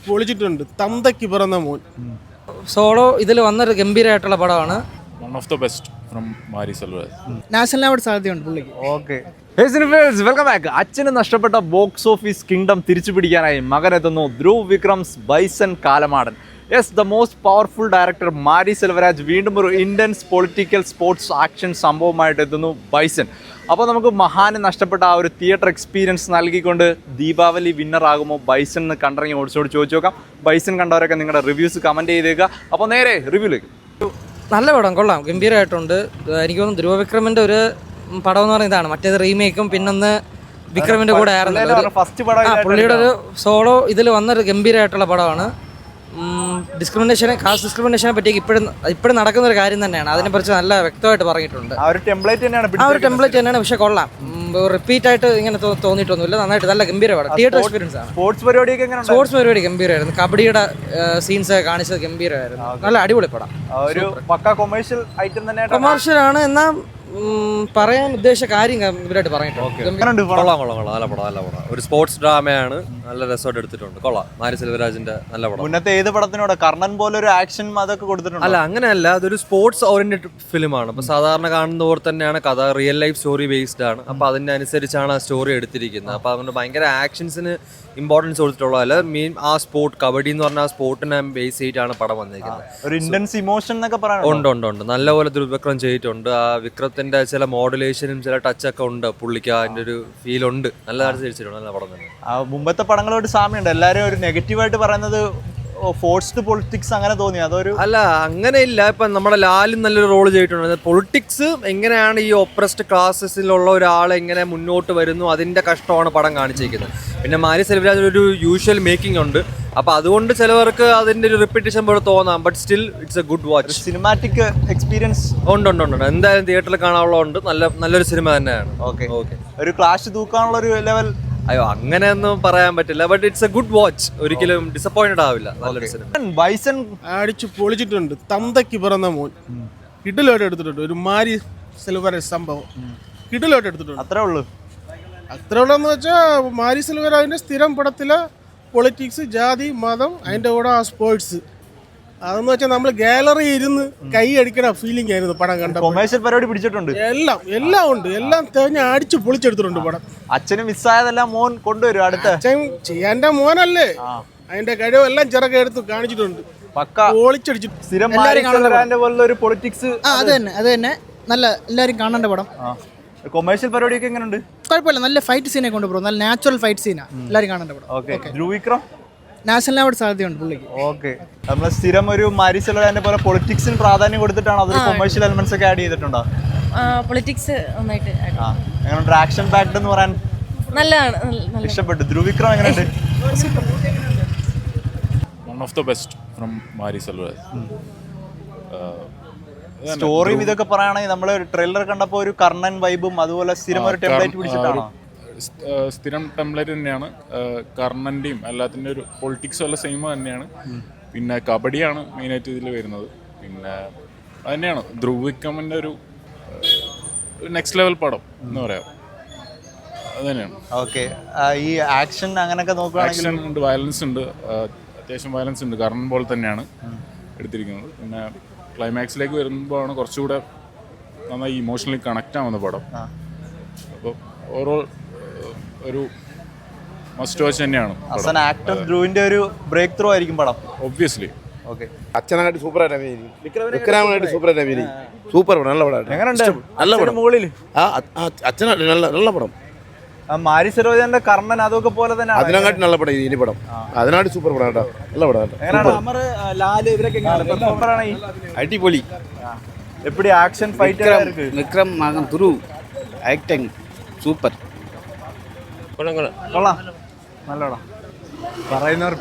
പൊളിച്ചിട്ടുണ്ട്. തന്തയ്ക്ക് പിറന്ന മോൻ. സോളോ ഇതിൽ വന്നൊരു ഗംഭീരമായിട്ടുള്ള പടമാണ്. One of the best from Mari Selvaraj. National award സാധ്യതയുണ്ട് പുള്ളിക്ക്. Okay, welcome back. അച്ഛന് നഷ്ടപ്പെട്ട ബോക്സ് ഓഫീസ് കിങ്ഡം തിരിച്ചു പിടിക്കാനായി മകനെത്തുന്നു Dhruv Vikram's Bison Kaalamaadan. Yes, the most powerful director Mari Selvaraj വീണ്ടും ഒരു ഇന്റൻസ് പൊളിറ്റിക്കൽ സ്പോർട്സ് ആക്ഷൻ സംഭവമായിട്ട് എത്തുന്നു ബൈസൺ. അപ്പോൾ നമുക്ക് മഹാന് നഷ്ടപ്പെട്ട ആ ഒരു തിയേറ്റർ എക്സ്പീരിയൻസ് നൽകിക്കൊണ്ട് ദീപാവലി വിന്നർ ആകുമോ ബൈസൺ എന്ന് കണ്ടിറങ്ങി ഓടിച്ചോട് ചോദിച്ചു നോക്കാം. ബൈസൺ കണ്ടവരൊക്കെ നിങ്ങളുടെ റിവ്യൂസ് കമൻറ്റ് ചെയ്തേക്കുക. അപ്പോൾ നേരെ റിവ്യൂലേക്ക്. നല്ല പടം, കൊള്ളാം, ഗംഭീരമായിട്ടുണ്ട്. എനിക്ക് തോന്നുന്നു ധ്രുവ വിക്രമിൻ്റെ ഒരു പടം എന്ന് പറയുന്നത് ഇതാണ്. മറ്റേത് റീമേക്കും പിന്നൊന്ന് വിക്രമിൻ്റെ കൂടെ ആയിരുന്നു. പുള്ളിയുടെ ഒരു സോളോ ഇതിൽ വന്നൊരു ഗംഭീരമായിട്ടുള്ള പടമാണ്. കാസ്റ്റ് ഡിസ്ക്രിമിനേഷനെ പറ്റി ഇപ്പോഴും നടക്കുന്ന ഒരു കാര്യം തന്നെയാണ്. അതിനെക്കുറിച്ച് നല്ല വ്യക്തമായിട്ട് പറഞ്ഞിട്ടുണ്ട്. ആ ഒരു ടെംപ്ലേറ്റ് തന്നെയാണ്, പക്ഷെ കൊള്ളാം. റിപ്പീറ്റ് ആയിട്ട് ഇങ്ങനെ തോന്നിയിട്ടൊന്നുമില്ല. നന്നായിട്ട് നല്ല ഗംഭീരമാണ്. തിയേറ്റർ എക്സ്പീരിയൻസ് ആണ്. സ്പോർട്സ് പരിപാടി ഗംഭീരമായിരുന്നു. കബഡിയുടെ സീൻസ് ഒക്കെ കാണിച്ചത് ഗംഭീരമായിരുന്നു. നല്ല അടിപൊളി പടം. ഒരു പക്ക കൊമേഴ്ഷ്യൽ ഐറ്റം തന്നെ. കൊമേഴ്ഷ്യൽ ആണ്, എന്നാൽ പറയാൻ ഉദ്ദേശിച്ച കാര്യം ഇവരായിട്ട് പറഞ്ഞിട്ടുണ്ട്. കൊള്ളാം, നല്ല പടം. ഒരു സ്പോർട്സ് ഡ്രാമയാണ്, നല്ല രസമായിട്ട് എടുത്തിട്ടുണ്ട്. കൊള്ളാം, മാരി സെൽവരാജിന്റെ നല്ല പടം. മുന്നത്തെ ഏത് പടത്തിനോട് കർണൻ പോലെ ഒരു ആക്ഷൻ അതൊക്കെ കൊടുത്തിട്ടുണ്ട്? അല്ല, അങ്ങനെയല്ല, അതൊരു സ്പോർട്സ് ഓറിയന്റഡ് ഫിലിമാണ്. അപ്പൊ സാധാരണ കാണുന്ന പോലെ തന്നെയാണ് കഥ. റിയൽ ലൈഫ് സ്റ്റോറി ബേസ്ഡ് ആണ്. അപ്പൊ അതിന്റെ അനുസരിച്ചാണ് ആ സ്റ്റോറി എടുത്തിരിക്കുന്നത്. അപ്പൊ അതുകൊണ്ട് ഭയങ്കര ആക്ഷൻസിന് ഇമ്പോർട്ടൻസ് കൊടുത്തിട്ടുള്ളതല്ല. മെയിൻ ആ സ്പോർട്ട്, കബഡി എന്ന് പറഞ്ഞ ആ സ്പോർട്ടിനെ ബേസ് ചെയ്തിട്ടാണ് പടം വന്നിരിക്കുന്നത്. ഒരു ഇന്റൻസ് ഇമോഷൻ എന്നൊക്കെ പറയാം. ഉണ്ട്. നല്ലപോലെ ധ്രുവവിക്രം ചെയ്തിട്ടുണ്ട്. ആ വിക്രത്തിന്റെ ചില മോഡുലേഷനും ചില ടച്ചൊക്കെ ഉണ്ട്. പുള്ളിക്ക് അതിന്റെ ഒരു ഫീൽ ഉണ്ട്. നല്ലതായിട്ട് തിരിച്ചിട്ടുണ്ട്. നല്ല പടം തന്നെ. മുമ്പത്തെ പടങ്ങളോട് സാമ്യമുണ്ട്. എല്ലാരും ഒരു നെഗറ്റീവായിട്ട് പറയുന്നത് ഫോഴ്സ്ഡ് പൊളിറ്റിക്സ് അങ്ങനെ തോന്നി. അതൊരു അല്ല, അങ്ങനെ ഇല്ല. ഇപ്പൊ നമ്മുടെ ലാലും നല്ലൊരു റോൾ ചെയ്തിട്ടുണ്ട്. പൊളിറ്റിക്സ് എങ്ങനെയാണ് ഈ ഒപ്രസ്ഡ് ക്ലാസസിലുള്ള ഒരാളെ എങ്ങനെ മുന്നോട്ട് വരുന്നു, അതിന്റെ കഷ്ടമാണ് പടം കാണിച്ചിരിക്കുന്നത്. പിന്നെ മാരി സെൽവരാജ് ഒരു യൂഷ്വൽ മേക്കിംഗ് ഉണ്ട്. അപ്പൊ അതുകൊണ്ട് ചിലവർക്ക് അതിന്റെ ഒരു റിപ്പീറ്റേഷൻ പോലെ തോന്നാം. But still it's A good watch. Cinematic experience ഉണ്ട്. എന്തായാലും തിയേറ്ററിൽ കാണാനുള്ളതുണ്ട്. നല്ലൊരു സിനിമ തന്നെയാണ്. ഓക്കെ. ഒരു ക്ലാഷ് തൂക്കാനുള്ള ഒരു ലെവൽ. അയ്യോ, അങ്ങനെയൊന്നും പറയാൻ പറ്റില്ല. But it's A good watch. ഒരിക്കലും ഡിസപ്പോയിന്റഡ് ആവില്ല. നല്ലൊരു സിനിമ. ബൈസൺ അടിച്ചു പൊളിച്ചിട്ടുണ്ട്. തന്തയ്ക്ക് പിറന്ന മോൻ. കിടിലോട്ട് എടുത്തിട്ടുണ്ട്. ഒരു മാരി സെൽവരാജ് സംഭവം കിടിലോട്ട് എടുത്തിട്ടുണ്ട്. അത്രേ ഉള്ളൂ വെച്ചാൽ മാരി സെൽവരാജിന്റെ സ്ഥിരം പടത്തിലെ പൊളിറ്റിക്സ്, ജാതി, മതം, അതിൻ്റെ കൂടെ ആ സ്പോർട്സ്, അതെന്ന് വെച്ചാൽ നമ്മൾ ഗാലറി ഇരുന്ന് കൈ അടിക്കണ ഫീലിംഗ് ആയിരുന്നു പടം കണ്ടപ്പോൾ. കൊമേഴ്ഷ്യൽ പരിപാടി പിടിച്ചിട്ടുണ്ട്. എല്ലാം ഉണ്ട്. എല്ലാം തേഞ്ഞ് അടിച്ചു പൊളിച്ചെടുത്തിട്ടുണ്ട് പടം. അച്ഛന് മിസ്സായതെല്ലാം മോൻ കൊണ്ടുവരും. അടുത്ത അച്ഛൻ ചെയ്യാൻ്റെ മോനല്ലേ, അതിന്റെ കഴിവെല്ലാം ചിറകെ എടുത്ത് കാണിച്ചിട്ടുണ്ട്. പക്ക പൊളിച്ചടിച്ചു. സ്ഥിരം പോലുള്ള ഒരു പൊളിറ്റിക്സ്. അത് തന്നെ നല്ല എല്ലാവരും കാണേണ്ട പടം. കൊമേഴ്ഷ്യൽ പരിപാടിയൊക്കെ എങ്ങനെയുണ്ട്? കുഴപ്പമില്ല, നല്ല ഫൈറ്റ് സീനെ കൊണ്ടുപോകും. നല്ല നാച്ചുറൽ ഫൈറ്റ് സീനാ. എല്ലാവരും കാണേണ്ട പടം. Okay. Dhruv Vikram national award സാധ്യതയുണ്ട് പുള്ളിക്ക്. ഓക്കെ. നമ്മൾ സ്ഥിരം ഒരു മാരി സെൽവരാജിനെ പോലെ പൊളിറ്റിക്സിന് പ്രാധാന്യം കൊടുത്തിട്ടാണ് അതൊരു കൊമേഴ്ഷ്യൽ എലമെന്റ്സ് ഒക്കെ ആഡ് ചെയ്തിട്ടുണ്ടോ? പൊളിറ്റിക്സ് നന്നായിട്ട് എങ്ങനെയുണ്ട്? ആക്ഷൻ പാക്ഡ് എന്ന് പറയാൻ നല്ലതാണ്. ഇഷ്ടപ്പെട്ടു. ധ്രുവ് വിക്രം എങ്ങനെയുണ്ട്? One of the best from Mari Selvaraj. സ്റ്റോറിയും ഇതൊക്കെ പറയുകയാണെങ്കിൽ നമ്മൾ ട്രെയിലർ കണ്ടപ്പോൾ ഒരു കർണൻ വൈബും അതുപോലെ സ്ഥിരം ഒരു ടെംപ്ലേറ്റ് പിടിച്ചിട്ടാണോ? സ്ഥിരം ടെംപ്ലേറ്റ് തന്നെയാണ്. കർണൻ്റെയും എല്ലാത്തിൻ്റെ ഒരു പൊളിറ്റിക്സും എല്ലാം സെയിം തന്നെയാണ്. പിന്നെ കബഡിയാണ് മെയിനായിട്ട് ഇതിൽ വരുന്നത്. പിന്നെ അതുതന്നെയാണ് ധ്രുവ് വിക്രമിൻ്റെ ഒരു നെക്സ്റ്റ് ലെവൽ പടം എന്ന് പറയാം. അത് തന്നെയാണ്. ഓക്കെ. ഈ ആക്ഷൻ അങ്ങനെയൊക്കെ നോക്കുകയാണെങ്കിൽ ആക്ഷൻ ഉണ്ട്, വയലൻസ് ഉണ്ട്, അത്യാവശ്യം വയലൻസ് ഉണ്ട്. കർണൻ പോലെ തന്നെയാണ് എടുത്തിരിക്കുന്നത്. പിന്നെ ക്ലൈമാക്സിലേക്ക് വരുമ്പോഴാണ് കുറച്ചുകൂടെ നന്നായി ഇമോഷണലി കണക്റ്റ് ആവുന്ന പടം. അപ്പോൾ ഓവറോൾ ഒരു മസ്റ്റ് വാച്ച് തന്നെയാണ്. ആക്ടർ ധ്രുവിന്റെ ഒരു ബ്രേക്ക് ത്രൂ ആയിരിക്കും പടം ഒബ്വിയസ്ലി. ഓക്കെ. അച്ഛനായിട്ട് സൂപ്പറായിട്ട് അഭിനയിക്കും. വിക്രമായിട്ട് സൂപ്പറായിട്ട് അഭിനയിക്കും. സൂപ്പർ പടം, നല്ല പടം. എങ്ങനെയുണ്ട്? നല്ല പടം. മുകളിൽ അച്ഛനായിട്ട് നല്ല പടം. മാരി സെൽവരാജിന്റെ കർണൻ അതൊക്കെ പോലെ തന്നെ അതിനെക്കാട്ടി നല്ല പടം ഇനി പടം. അതിനായിട്ട് സൂപ്പർ പടം കേട്ടോ. നല്ല പടം. അടിപൊളി. എപ്പടി ആക്ഷൻ ഫൈറ്റ് വിക്രം മകൻ ധ്രുവ് ആക്ടിങ് സൂപ്പർ. കൊള്ളാം. നല്ലതാ പറയുന്നവർ